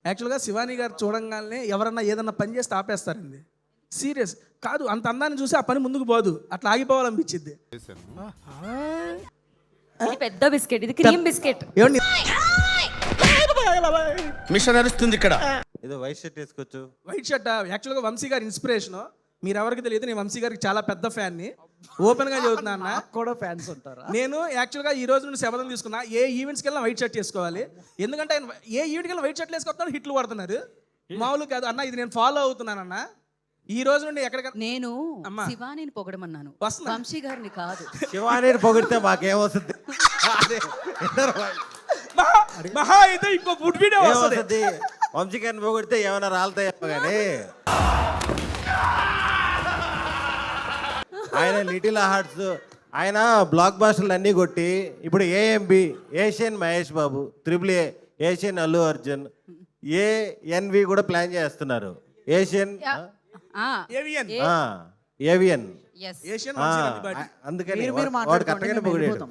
యాక్చువల్గా శివాని గారు చూడంగానే ఎవరన్నా ఏదన్నా పని చేస్తే ఆపేస్తారండి. సీరియస్ కాదు, అంత అందాన్ని చూసి ఆ పని ముందుకు పోదు, అట్లా ఆగిపోవాలనిపించింది. ఇది పెద్ద బిస్కెట్, ఇది క్రీమ్ బిస్కెట్. ఏమండి మిషన్ నడుస్తుంది ఇక్కడ. ఏదో వైట్ షర్ట్ వేసుకోవచ్చు. వైట్ షర్ట్ యాక్చువల్గా వంశీ గారి ఇన్స్పిరేషన్. మీరు ఎవరికి తెలియదు, నేను వంశీ గారికి చాలా పెద్ద ఫ్యాన్ని. ఓపెన్గా చదువుతున్నా అన్న, కూడా ఫ్యాన్స్ ఉంటారా? నేను యాక్చువల్గా ఈ రోజు నుండి శబదం తీసుకున్నా, ఏ ఈవెంట్స్కి వెళ్ళినా వైట్ షర్ట్ వేసుకోవాలి. ఎందుకంటే ఆయన ఏ ఈవెంట్కి వెళ్ళినా వైట్ షర్ట్లు వేసుకొస్తున్నారు, హిట్లు పడుతున్నారు. మామూలు కాదు అన్న, ఇది నేను ఫాలో అవుతున్నానన్న. ఈ రోజు నుండి ఎక్కడికైనా నేను శివానిని పొగడమన్నాను, వస్తున్నా. వంశీ గారిని కాదు. శివాని పొగిడితే మాకేమొస్తుంది? మహా అయితే ఇంకో ఫుడ్ వీడియో వస్తుంది. వంశీకాన్ని పొగిడితే ఏమైనా రాలుతాయేమో కానీ ఆయన లిటిల్ హార్ట్స్, ఆయన బ్లాక్ బాస్టర్లు అన్నీ కొట్టి ఇప్పుడు AMB Asian Mahesh Babu, AAA Asian Allu Arjun, ANV కూడా ప్లాన్ చేస్తున్నారు. Asian avian Yes. ఏషియన్ అందుకని వాడు కరెక్ట్గానే పొగిడాడు.